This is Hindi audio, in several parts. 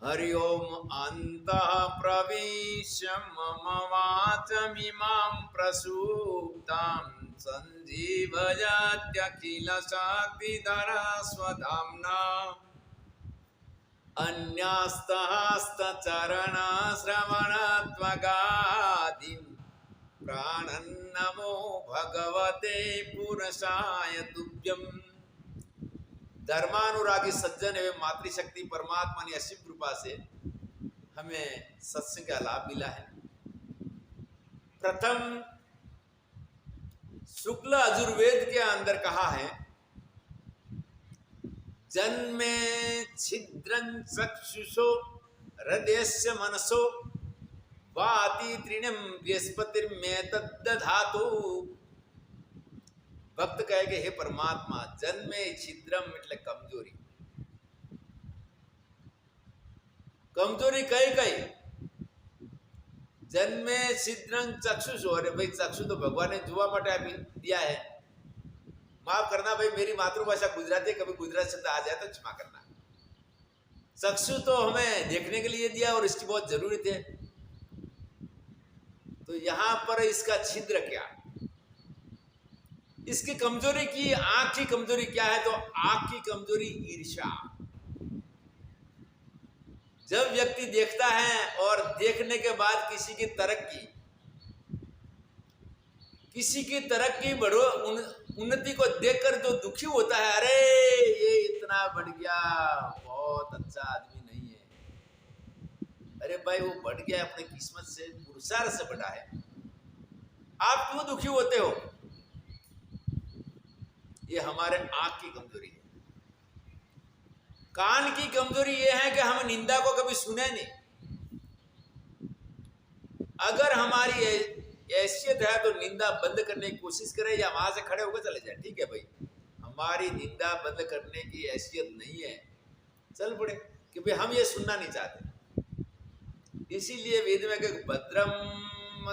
हरि ओम अन्तः प्रविश्य मम वाचमिमां प्रसूप्तां सञ्जीवयत्यखिलशक्तिधरा स्वधाम्ना अन्यस्तहस्तचरणश्रवणत्वगादीन् प्राणन्नमो भगवते पुरुषाय तुभ्यम्। धर्मानुरागी सज्जन एवं मातृशक्ति परमात्मा ने असीम कृपा से हमें सत्संग का लाभ मिला है। प्रथम शुक्ल यजुर्वेद के अंदर कहा है, जन्मे छिद्रं चक्षुषो हृदयस्य मनसो वाति तृणं बृहस्पतिर्मेतद्दधातु। भक्त कहे कि हे परमात्मा, जन्मे छिद्रम એટલે कमजोरी, कमजोरी कई कई। जन्मे छिद्रं चक्षुषो, अरे भाई चक्षु तो भगवान ने जुआ માટે આપી दिया है। माफ करना भाई, मेरी मातृभाषा गुजराती है, कभी गुजराती शब्द आ जाए तो क्षमा करना। चक्षु तो हमें देखने के लिए दिया और इसकी बहुत जरूरत है। तो यहां पर इसका छिद्र क्या, इसकी कमजोरी की, आंख की कमजोरी क्या है? तो आंख की कमजोरी ईर्ष्या। जब व्यक्ति देखता है और देखने के बाद किसी की तरक्की बढ़ो उन्नति को देखकर जो दुखी होता है, अरे ये इतना बढ़ गया, बहुत अच्छा आदमी नहीं है। अरे भाई वो बढ़ गया अपने किस्मत से, पुरुषार्थ से बढ़ा है, आप क्यों दुखी होते हो? ये हमारे आंख की कमजोरी है। कान की कमजोरी ये है कि हम निंदा को कभी सुने नहीं। अगर हमारी हैसियत है तो निंदा बंद करने की कोशिश करें या वहां से खड़े होकर चले जाए। ठीक है भाई, हमारी निंदा बंद करने की हैसियत नहीं है, चल पड़े, क्योंकि हम ये सुनना नहीं चाहते। इसीलिए वेद में कहे भद्रम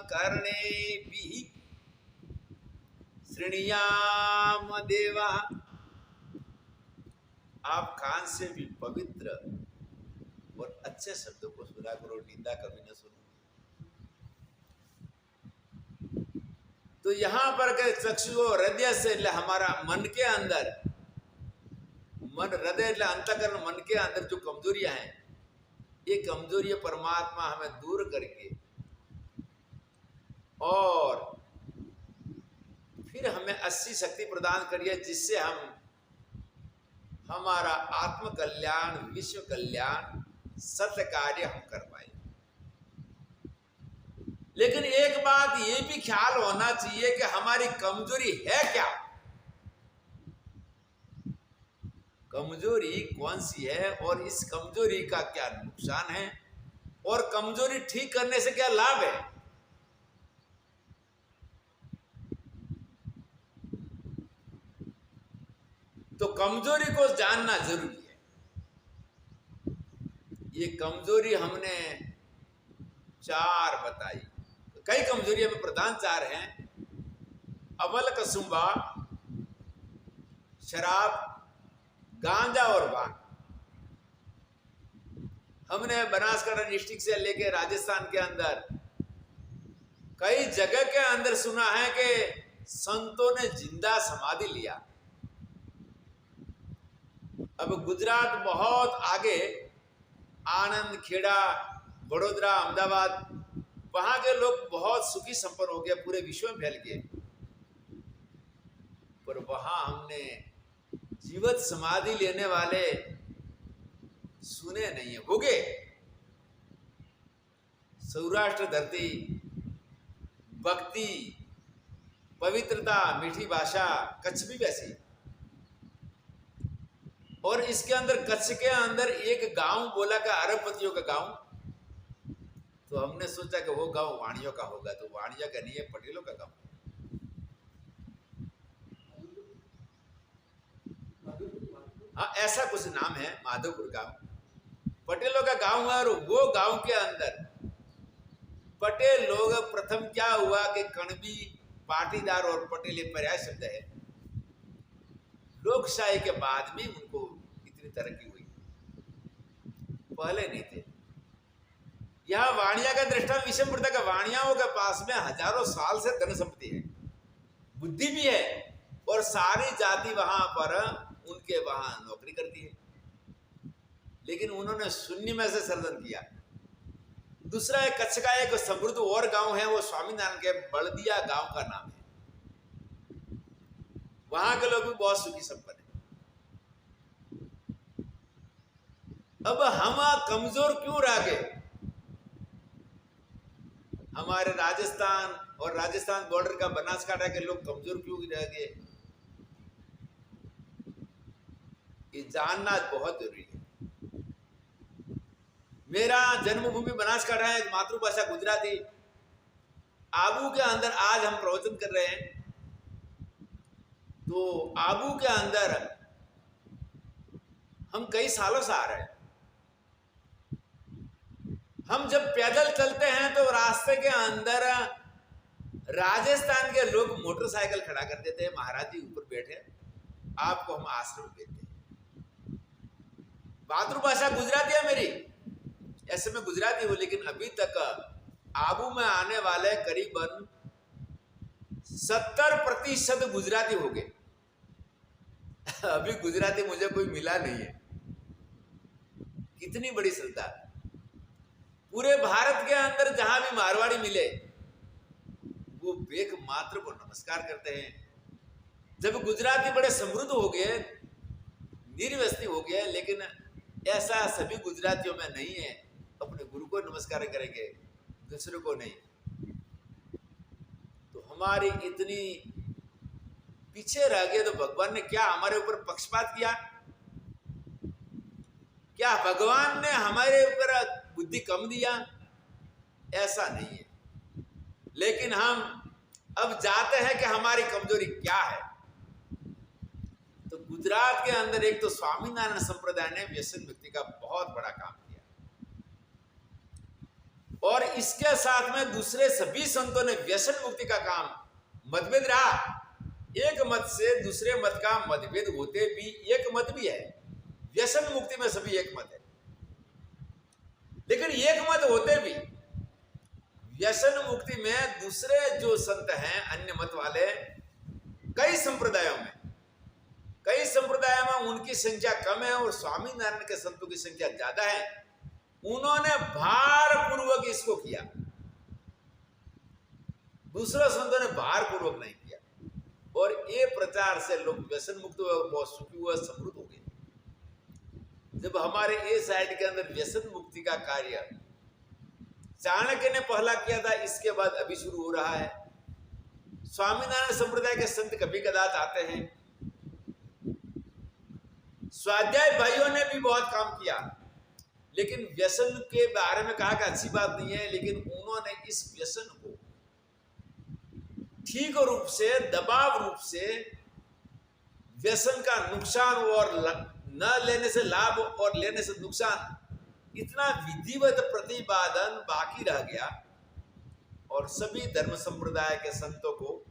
कर्णेभिः शृणुयाम देवा। आप कान से भी पवित्र और अच्छे शब्दों को सुना करो, निंदा कभी न सुनो। तो यहां पर चक्षु और हृदय से हमारा मन के अंदर, मन हृदय अंतःकरण, मन के अंदर जो कमजोरियां हैं, ये कमजोरियां परमात्मा हमें दूर करके और फिर हमें 80 शक्ति प्रदान करिए, जिससे हम हमारा आत्म कल्याण, विश्व कल्याण, सत्य कार्य हम कर पाए। लेकिन एक बात ये भी ख्याल होना चाहिए कि हमारी कमजोरी है क्या, कमजोरी कौन सी है और इस कमजोरी का क्या नुकसान है और कमजोरी ठीक करने से क्या लाभ है। तो कमजोरी को जानना जरूरी है। ये कमजोरी हमने 4 बताई, कई कमजोरियां में प्रधान 4 हैं। अमल कसुंबा, शराब, गांजा और भांग। हमने बनासकांठा डिस्ट्रिक्ट से लेकर राजस्थान के अंदर कई जगह के अंदर सुना है कि संतों ने जिंदा समाधि लिया। अब गुजरात बहुत आगे, आनंद, खेड़ा, बड़ोदरा, अहमदाबाद, वहां के लोग बहुत सुखी संपन्न हो गए, पूरे विश्व में फैल गए। पर वहां हमने जीवित समाधि लेने वाले सुने नहीं है। हो गए सौराष्ट्र धरती, भक्ति, पवित्रता, मीठी भाषा, कच्छ भी वैसी। और इसके अंदर कच्छ के अंदर एक गांव बोला का अरबपतियों का गांव। तो हमने सोचा कि वो गांव वाणियों का होगा, तो वाणियों का नहीं है, पटेलों का गांव। हाँ, ऐसा कुछ नाम है, माधोपुर गांव पटेलों का गांव है। और वो गांव के अंदर पटेल लोग, प्रथम क्या हुआ कि कणबी, पाटीदार और पटेल एक पर्याय शब्द है। लोकशाही के बाद में उनको इतनी तरक्की हुई। पहले नहीं थे। यहाँ वाणिया का दृष्टांत विषम प्रथा का, वाणियाओं के पास में हजारों साल से धन संपत्ति है, बुद्धि भी है, और सारी जाति वहां पर उनके वहां नौकरी करती है, लेकिन उन्होंने शून्य में से सर्जन किया। दूसरा है कच्छ का एक समृद्ध और गांव है, वो स्वामीनारायण के बड़दिया गांव का नाम है। वहां के लोग भी बहुत सुखी संपन्न है। अब हम कमजोर क्यों रह गए? हमारे राजस्थान और राजस्थान बॉर्डर का बनासकांठा के लोग कमजोर क्यों रह गए? ये जानना बहुत जरूरी है। मेरा जन्मभूमि बनासकांठा है, मातृभाषा गुजराती। आबू के अंदर आज हम प्रवचन कर रहे हैं, तो आबू के अंदर हम कई सालों से आ रहे हैं। हम जब पैदल चलते हैं तो रास्ते के अंदर राजस्थान के लोग मोटरसाइकिल खड़ा कर देते हैं, महाराज जी ऊपर बैठे, आपको हम आश्रम देते हैं। मातृभाषा गुजराती है मेरी, ऐसे मैं गुजराती हूं, लेकिन अभी तक आबू में आने वाले करीबन 70% गुजराती हो गए। अभी गुजराती मुझे कोई मिला नहीं है। कितनी बड़ी श्रद्धा! पूरे भारत के अंदर जहां भी मारवाड़ी मिले वो बेक मात्र को नमस्कार करते हैं। जब गुजराती बड़े समृद्ध हो गए, निर्वस्ती हो गए, लेकिन ऐसा सभी गुजरातियों में नहीं है। अपने गुरु को नमस्कार करेंगे, दूसरों को नहीं। तो हमारी इतनी पीछे रह गए, तो भगवान ने क्या हमारे ऊपर पक्षपात किया? क्या भगवान ने हमारे ऊपर बुद्धि कम दिया? ऐसा नहीं है, लेकिन हम अब जाते हैं कि हमारी कमजोरी क्या है। तो गुजरात के अंदर एक तो स्वामीनारायण संप्रदाय ने व्यसन मुक्ति का बहुत बड़ा काम किया, और इसके साथ में दूसरे सभी संतों ने व्यसन मुक्ति का काम। मतभेद रहा, एक मत से दूसरे मत का मतभेद होते भी एक मत भी है, व्यसन मुक्ति में सभी एक मत है, लेकिन एक मत होते भी व्यसन मुक्ति में दूसरे जो संत हैं अन्य मत वाले, कई संप्रदायों में उनकी संख्या कम है और स्वामीनारायण के संतों की संख्या ज्यादा है। उन्होंने भारपूर्वक इसको किया, दूसरे संतों ने भारपूर्वक नहीं किया, और ये प्रचार से लोग व्यसन मुक्त हुए और बहुत सुखी हुए, समृद्ध हो गए। जब हमारे ए साइड के अंदर व्यसन मुक्ति का कार्य चाणक्य ने पहला किया था, इसके बाद अभी शुरू हो रहा है। स्वामीनारायण संप्रदाय के संत कभी कदाच आते हैं। स्वाध्याय भाइयों ने भी बहुत काम किया, लेकिन व्यसन के बारे में कहा कि अच्छी बात नहीं है, लेकिन उन्होंने इस व्यसन को ठीक रूप से, दबाव रूप से, व्यसन का नुकसान और न लेने से लाभ और लेने से नुकसान, इतना विधिवत प्रतिपादन बाकी रह गया। और सभी धर्म संप्रदाय के संतों को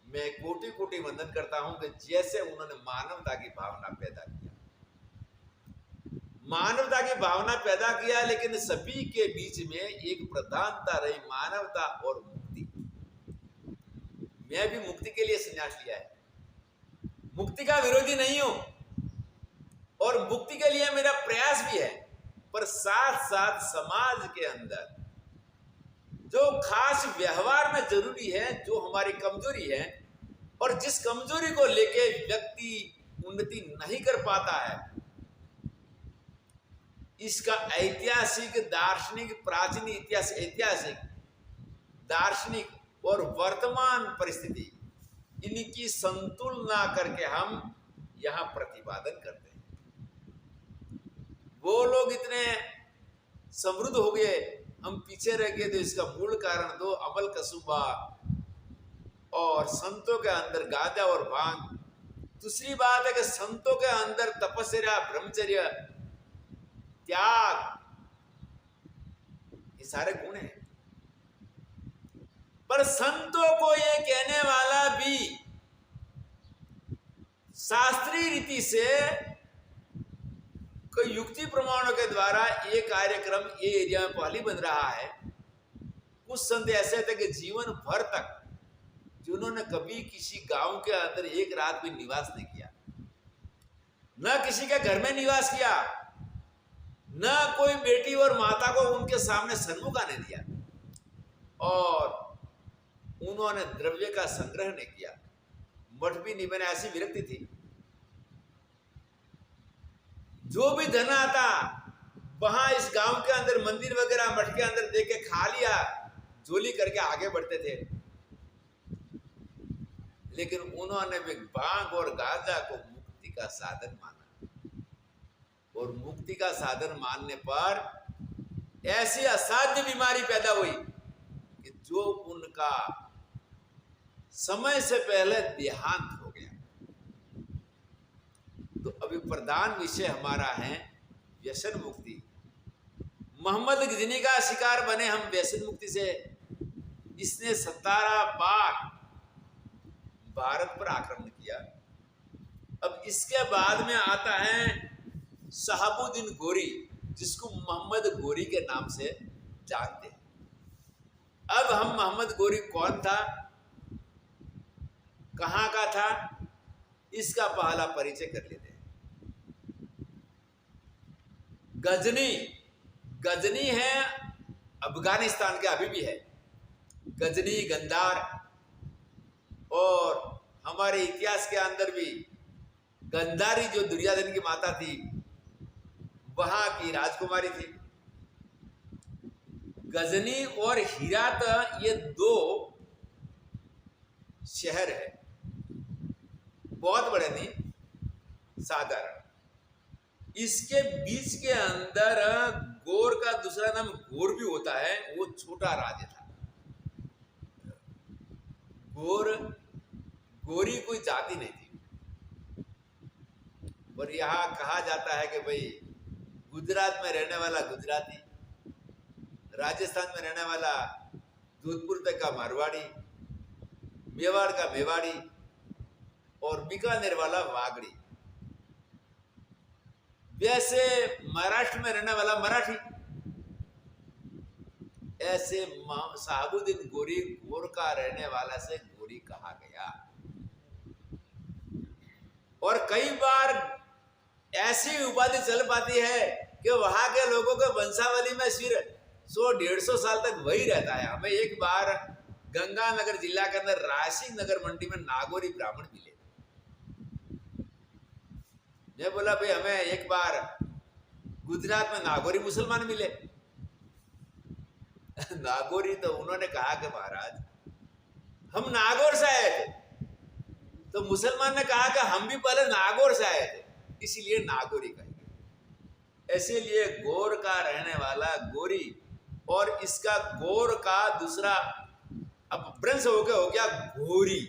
मैं कोटि कोटि वंदन करता हूं कि जैसे उन्होंने मानवता की भावना पैदा किया, मानवता की भावना पैदा किया, लेकिन सभी के बीच में एक प्रधानता रही, मानवता और मुक्ति। मैं भी मुक्ति के लिए संन्यास लिया है, मुक्ति का विरोधी नहीं हूं, और मुक्ति के लिए मेरा प्रयास भी है, पर साथ साथ समाज के अंदर जो खास व्यवहार में जरूरी है, जो हमारी कमजोरी है, और जिस कमजोरी को लेके व्यक्ति उन्नति नहीं कर पाता है, इसका ऐतिहासिक, दार्शनिक, प्राचीन इतिहास, ऐतिहासिक, दार्शनिक और वर्तमान परिस्थिति, इनकी संतुलना करके हम यहां प्रतिपादन करते हैं। वो लोग इतने समृद्ध हो गए, हम पीछे रह गए, तो इसका मूल कारण दो अमल कसूबा और संतों के अंदर गांजा और भांग। दूसरी बात है कि संतों के अंदर तपस्या, ब्रह्मचर्य, त्याग, ये सारे गुण हैं। पर संतों को ये कहने वाला भी शास्त्रीय रीति से कोई युक्ति प्रमाणों के द्वारा ये कार्यक्रम ये एरिया में पहले बन रहा है। कुछ संत ऐसे थे कि जीवन भर तक जिन्होंने कभी किसी गांव के अंदर एक रात भी निवास नहीं किया, न किसी के घर में निवास किया, न कोई बेटी और माता को उनके सामने सन्मुख आने दिया, और उन्होंने द्रव्य का संग्रह नहीं किया, मठ भी नहीं बने, ऐसी विरक्ति थी। जो भी धन आता वहां इस गांव के अंदर मंदिर वगैरह मठ के अंदर दे के खा लिया, झोली करके आगे बढ़ते थे। लेकिन उन्होंने भी भांग और गांजा को मुक्ति का साधन माना, और मुक्ति का साधन मानने पर ऐसी असाध्य बीमारी पैदा हुई कि जो उनका समय से पहले देहांत हो गया। तो अभी प्रधान विषय हमारा है व्यसन मुक्ति। मोहम्मद गजनी का शिकार बने हम व्यसन मुक्ति से। इसने 17 बार भारत पर आक्रमण किया। अब इसके बाद में आता है शहाबुद्दीन गोरी, जिसको मोहम्मद गोरी के नाम से जानते हैं। अब हम मोहम्मद गोरी कौन था, कहाँ का था, इसका पहला परिचय कर लेते हैं। गजनी है अफगानिस्तान के, अभी भी है गजनी, गंदार, और हमारे इतिहास के अंदर भी गंधारी जो दुर्योधन की माता थी वहां की राजकुमारी थी। गजनी और हीरात ये 2 शहर है, बहुत बड़े नहीं, साधारण। इसके बीच के अंदर गोर का दूसरा नाम गोर भी होता है, वो छोटा राज्य था। गोरी कोई जाति नहीं थी, और यहां कहा जाता है कि भाई गुजरात में रहने वाला गुजराती, राजस्थान में रहने वाला जोधपुर तक का मारवाड़ी, मेवाड़ का मेवाड़ी, और बीकानेर वाला वागड़ी, वैसे महाराष्ट्र में रहने वाला मराठी। ऐसे शहाबुद्दीन गोरी गोर का रहने वाला से गोरी कहा गया। और कई बार ऐसी उपाधि चल पाती है कि वहां के लोगों के वंशावली में सिर 100-150 साल तक वही रहता है। हमें एक बार गंगानगर जिला के अंदर रायसिंह नगर मंडी में नागौरी ब्राह्मण मिले। मैं बोला भाई हमें एक बार गुजरात में नागौरी मुसलमान मिले। नागौरी, तो उन्होंने कहा कि महाराज हम नागौर से आए थे। तो मुसलमान ने कहा कि हम भी पहले नागौर से आए थे, इसीलिए नागौरी कहेंगे। इसीलिए गोर का रहने वाला गोरी, और इसका गोर का दूसरा अपभ्रंश हो गया घोरी।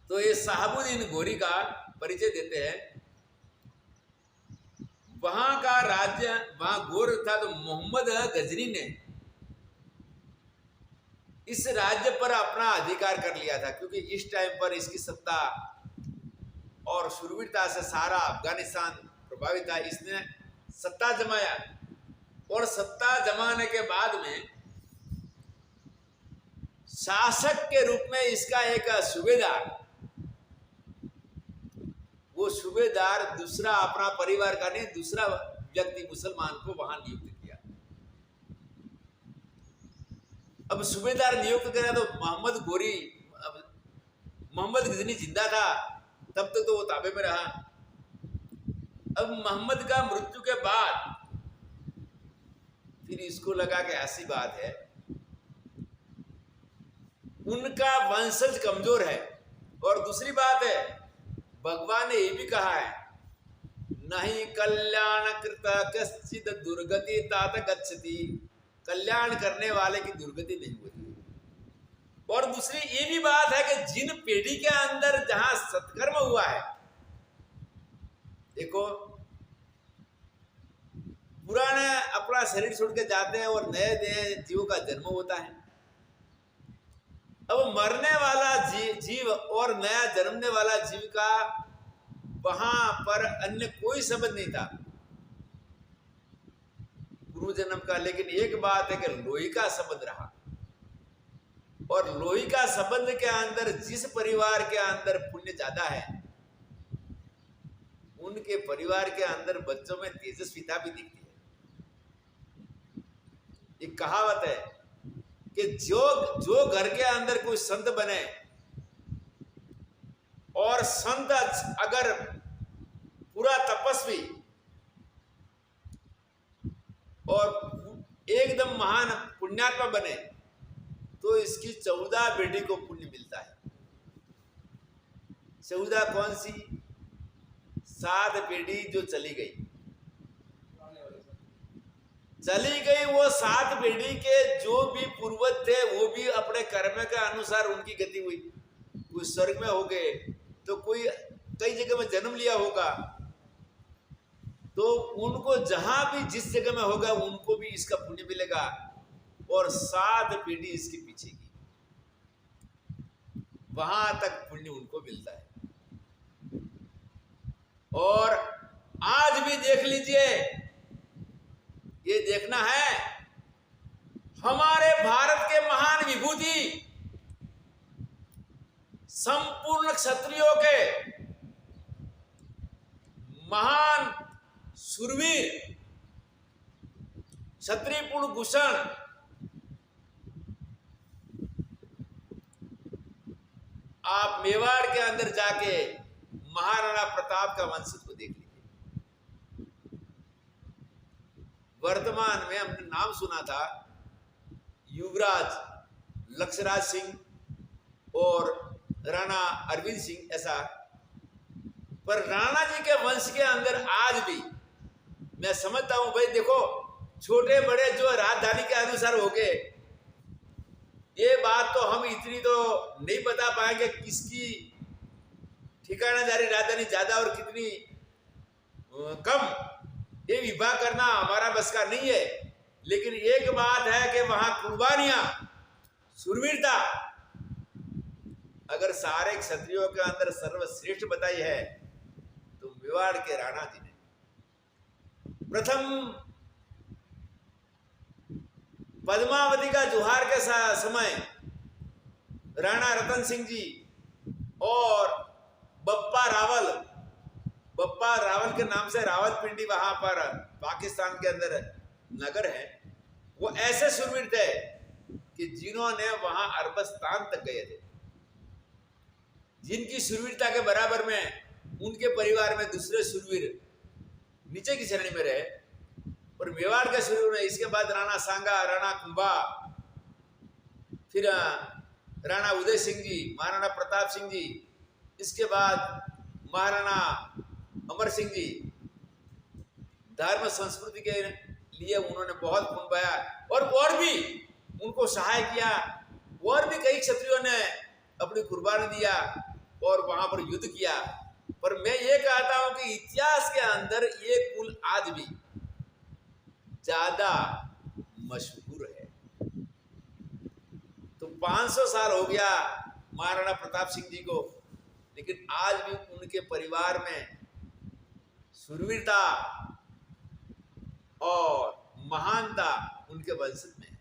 तो ये शहाबुद्दीन गोरी का परिचय देते हैं। वहां का राज्य, वहां गोर था, तो मोहम्मद गजनी ने इस राज्य पर अपना अधिकार कर लिया था, क्योंकि इस टाइम पर इसकी सत्ता और शूरवीरता से सारा अफगानिस्तान प्रभावित था। इसने सत्ता जमाया, और सत्ता जमाने के बाद में शासक के रूप में इसका एक सूबेदार, वो सूबेदार दूसरा अपना परिवार का नहीं, दूसरा व्यक्ति मुसलमान को वहां नियुक्त किया। अब सूबेदार नियुक्त करा तो मोहम्मद गजनी जिंदा था, तब तक तो वो ताबे में रहा। अब मोहम्मद का मृत्यु के बाद फिर इसको लगा कि ऐसी बात है, उनका वंशज कमजोर है। और दूसरी बात है, भगवान ने ये भी कहा है, नहीं कल्याण कृत कश्चित दुर्गति तात गच्छति, कल्याण करने वाले की दुर्गति नहीं होती। और दूसरी ये भी बात है कि जिन पीढ़ी के अंदर जहां सत्कर्म हुआ है, देखो पुराने अपना शरीर छोड़ के जाते हैं और नए नए जीवों का जन्म होता है। अब मरने वाला जीव और नया जन्मने वाला जीव का वहां पर अन्य कोई संबंध नहीं था पूर्व जन्म का। लेकिन एक बात है कि लोही का संबंध रहा, और लोही का संबंध के अंदर जिस परिवार के अंदर पुण्य ज्यादा है, उनके परिवार के अंदर बच्चों में तेजस्विता भी दिखती है। एक कहावत है कि जो घर के अंदर कोई संत बने, और संत अगर पूरा तपस्वी और एकदम महान पुण्यात्मा बने, तो इसकी 14 पीढ़ी को पुण्य मिलता है। 14 कौन सी? 7 पीढ़ी जो चली गई, वो 7 पीढ़ी के जो भी पूर्वज थे, वो भी अपने कर्म के अनुसार उनकी गति हुई। कोई स्वर्ग में हो गए, तो कोई कई जगह में जन्म लिया होगा, तो उनको जहां भी जिस जगह में होगा उनको भी इसका पुण्य मिलेगा, और 7 पीढ़ी इसके पीछे की, वहां तक पुण्य उनको मिलता है। और आज भी देख लीजिए, ये देखना है, हमारे भारत के महान विभूति, संपूर्ण क्षत्रियों के महान शूरवीर, क्षत्रिय पूर्ण भूषण, आप मेवाड़ के अंदर जाके महाराणा प्रताप का वंशज को देख लीजिए। वर्तमान में हमने नाम सुना था युवराज लक्ष्यराज सिंह और राणा अरविंद सिंह, ऐसा, पर राणा जी के वंश के अंदर आज भी मैं समझता हूं, भाई देखो, छोटे बड़े जो राजधानी के अनुसार हो गए, ये बात तो हम इतनी तो नहीं बता पाएंगे किसकी ठिकानादारी राजधानी ज्यादा और कितनी कम, ये विभाग करना हमारा बस का नहीं है। लेकिन एक बात है कि वहां कुर्बानियां, शूरवीरता, अगर सारे क्षत्रियों के अंदर सर्वश्रेष्ठ बताई है, तो मेवाड़ के राणा जी ने प्रथम पद्मावती का जुहार के समय राणा रतन सिंह जी और बप्पा रावल के नाम से रावलपिंडी वहां पर पाकिस्तान के अंदर नगर है, वो ऐसे शूरवीर थे कि जिन्होंने वहां अरबस्तान तक गए थे, जिनकी शूरवीरता के बराबर में उनके परिवार में दूसरे शूरवीर नीचे की श्रेणी में रहे। और मेवाड़ के शूरवीर में इसके बाद राणा सांगा, राणा कुंभा, फिर राणा उदय सिंह जी, महाराणा प्रताप सिंह जी, इसके बाद महाराणा अमर सिंह जी, धर्म संस्कृति के लिए उन्होंने बहुत खून बहाया, और भी उनको सहाय किया, और भी कई क्षत्रियों ने अपनी कुर्बानी दिया और वहां पर युद्ध किया। पर मैं ये कहता हूं कि इतिहास के अंदर ये कुल आज भी ज्यादा मशहूर है। तो 500 साल हो गया महाराणा प्रताप सिंह जी को, लेकिन आज भी उनके परिवार में शूरवीरता और महानता उनके वंशज में है।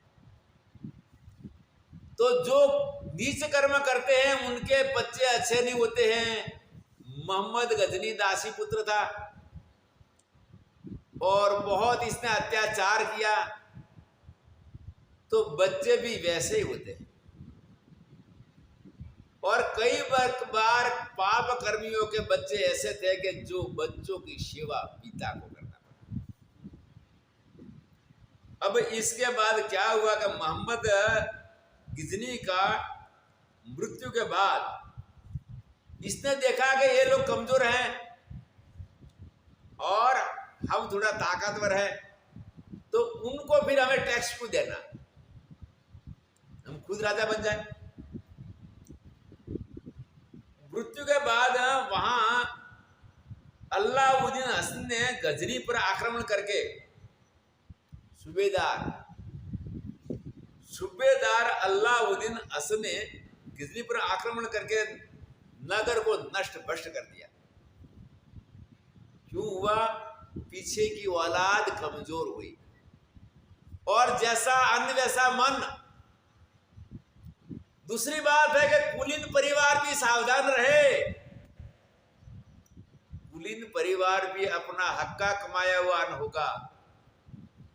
तो जो नीच कर्म करते हैं उनके बच्चे अच्छे नहीं होते हैं। मोहम्मद गजनी दासी पुत्र था और बहुत इसने अत्याचार किया, तो बच्चे भी वैसे ही होते हैं। और कई बार पाप कर्मियों के बच्चे ऐसे थे कि जो बच्चों की सेवा पिता को करना पड़ा। अब इसके बाद क्या हुआ कि मोहम्मद गजनी का मृत्यु के बाद इसने देखा कि ये लोग कमजोर हैं और हम थोड़ा ताकतवर है, तो उनको फिर हमें टैक्स को देना, हम खुद राजा बन जाए। मृत्यु के बाद वहां अलाउद्दीन हसन ने गजनी पर आक्रमण करके सूबेदार अलाउद्दीन हसन ने गजनी पर आक्रमण करके नगर को नष्ट भ्रष्ट कर दिया। क्यों हुआ? पीछे की औलाद कमजोर हुई, और जैसा अन्न वैसा मन। दूसरी बात है कि कुलीन परिवार भी सावधान रहे। कुलीन परिवार भी अपना हक्का कमाया हुआ अन्न होगा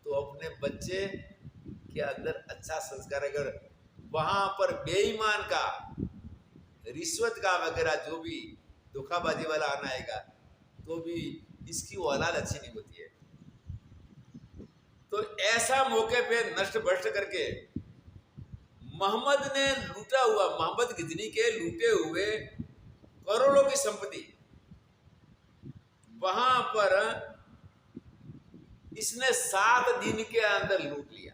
तो अपने बच्चे के अंदर अच्छा संस्कार, अगर वहां पर बेईमान का, रिश्वत का वगैरह जो भी धोखाबाजी वाला अन्न आएगा तो भी इसकी औलाद अच्छी नहीं होती है। तो ऐसा मौके पे नष्ट भ्रष्ट करके मोहम्मद ने लूटा हुआ, मोहम्मद गिजनी के लूटे हुए करोड़ों की संपत्ति वहां पर इसने 7 दिन के अंदर लूट लिया।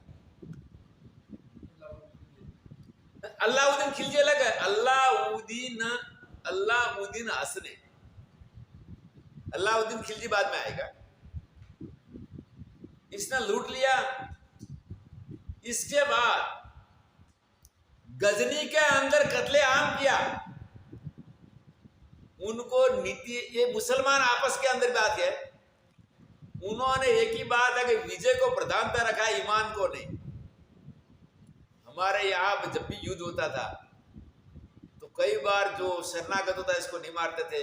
अल्लाउद्दीन खिलजी अलग है, अल्लाउद्दीन हसने, अल्लाउद्दीन खिलजी बाद में आएगा। इसने लूट लिया। इसके बाद गजनी के अंदर कत्ले आम किया। उनको नीति, ये मुसलमान आपस के अंदर बात है, उन्होंने एक ही बात है कि विजय को प्रधानता रखा, ईमान को नहीं। हमारे यहाँ जब भी युद्ध होता था तो कई बार जो शरणागत होता है इसको नहीं मारते थे,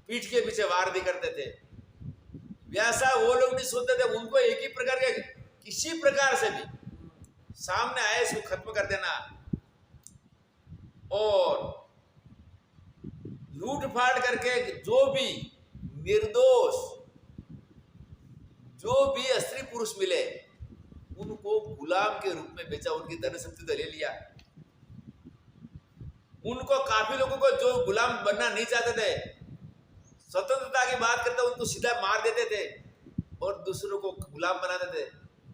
पीठ के पीछे वार भी करते थे। वैसा वो लोग नहीं सोचते थे, उनको एक ही प्रकार के, किसी प्रकार से भी सामने आए इसको खत्म कर देना और लूट फाट करके जो भी निर्दोष, जो भी स्त्री पुरुष मिले उनको गुलाम के रूप में बेचा, उनकी धन संपत्ति ले लिया। उनको काफी लोगों को जो गुलाम बनना नहीं चाहते थे, स्वतंत्रता की बात करते उनको सीधा मार देते थे और दूसरों को गुलाम बनाते थे,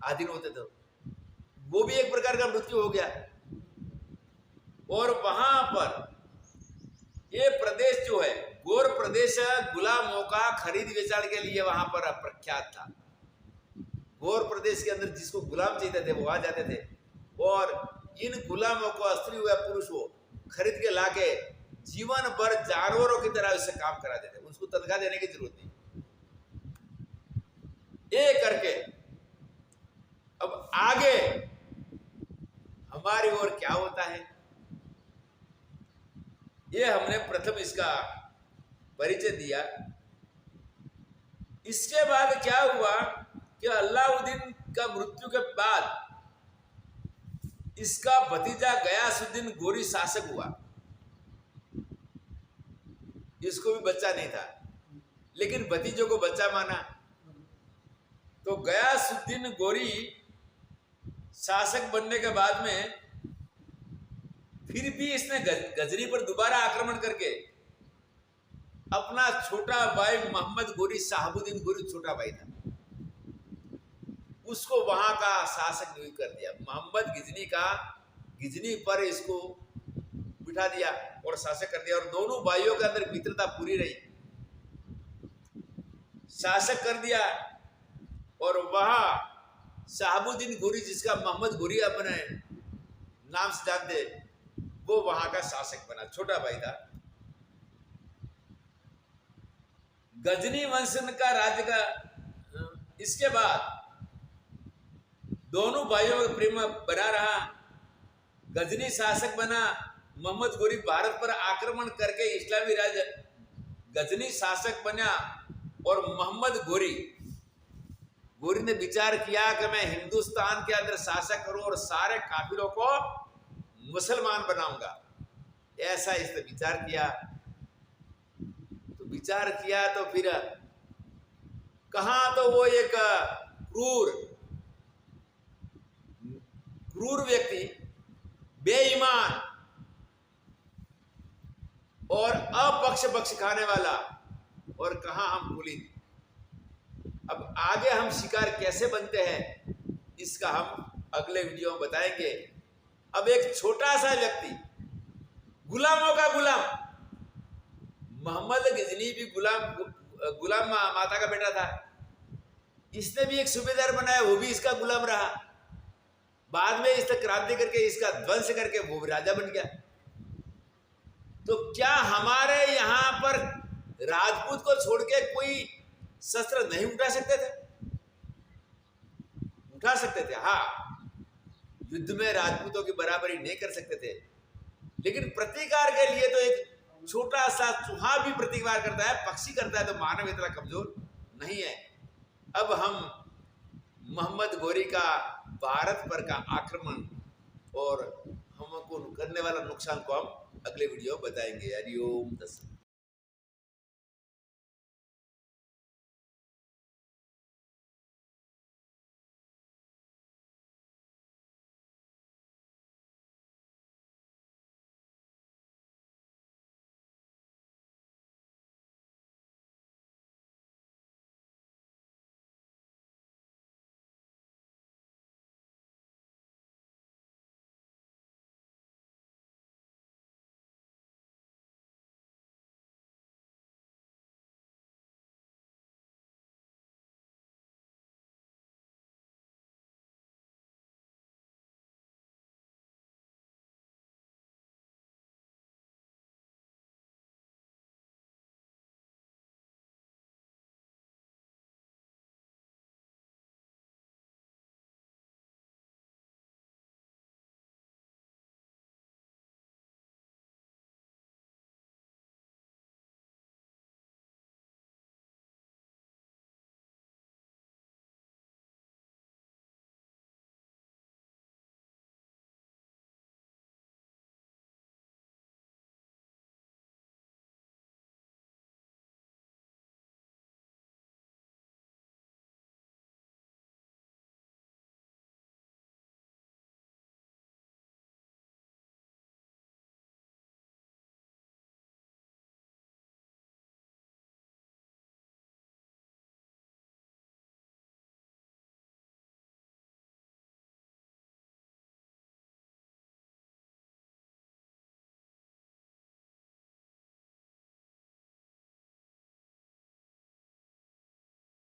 अधीन होते थे। वो भी एक प्रकार का मृत्यु हो गया। और वहां पर ये प्रदेश जो है गोर प्रदेश, गुलामों का खरीद बेचाण के लिए वहां पर प्रख्यात था। गोर प्रदेश के अंदर जिसको गुलाम चाहिए थे वो आ जाते थे और इन गुलामों को, स्त्री हो या पुरुष हो, खरीद के लाके जीवन भर जानवरों की तरह उससे काम करा देते, उसको तनख्वाह देने की जरूरत नहीं। ये करके अब आगे हमारी ओर क्या होता है, ये हमने प्रथम इसका परिचय दिया। इसके बाद क्या हुआ कि अल्लाउद्दीन का मृत्यु के बाद इसका भतीजा गयासुद्दीन गोरी शासक हुआ। इसको भी बच्चा नहीं था लेकिन भतीजों को बच्चा माना, तो गयासुद्दीन गोरी शासक बनने के बाद में फिर भी इसने गजनी पर दोबारा आक्रमण करके अपना छोटा भाई मोहम्मद गोरी, शहाबुद्दीन गोरी छोटा भाई था, उसको वहां का शासक नियुक्त कर दिया। मोहम्मद गिजनी पर इसको बिठा दिया और शासक कर दिया और दोनों भाइयों के अंदर मित्रता पूरी रही, शासक कर दिया। और वहां शहाबुद्दीन गोरी, जिसका मोहम्मद गोरी अपने नाम से जानते, वो वहां का शासक बना, छोटा भाई था। गजनी वंश का राज्य का इसके बाद दोनों भाइयों का प्रेम बना रहा। गजनी शासक बना, मोहम्मद गोरी भारत पर आक्रमण करके इस्लामी राज्य गजनी शासक बना और मोहम्मद गोरी ने विचार किया कि मैं हिंदुस्तान के अंदर शासक करूं और सारे काफिरों को मुसलमान बनाऊंगा। ऐसा इसने विचार किया। तो विचार किया तो फिर कहां तो वो एक क्रूर व्यक्ति, बेईमान और अपक्ष खाने वाला, और कहां हम कुलीन। अब आगे हम शिकार कैसे बनते हैं इसका हम अगले वीडियो में बताएंगे। अब एक छोटा सा व्यक्ति, गुलामों का गुलाम, मोहम्मद गिजनी भी गुलाम माता का बेटा था, इसने भी एक सूबेदार बनाया, वो भी इसका गुलाम रहा। बाद में इसने क्रांति करके इसका ध्वंस करके वो भी राजा बन गया। तो क्या हमारे यहाँ पर राजपूत को छोड़ के कोई शस्त्र नहीं उठा सकते थे? उठा सकते थे, हाँ, युद्ध में राजपूतों की बराबरी नहीं कर सकते थे, लेकिन प्रतिकार के लिए तो एक छोटा सा चूहा भी प्रतिकार करता है, पक्षी करता है, तो मानव इतना कमजोर नहीं है। अब हम मोहम्मद गोरी का भारत पर का आक्रमण और हमको करने वाला नुकसान को हम अगले वीडियो बताएंगे। हरिओम।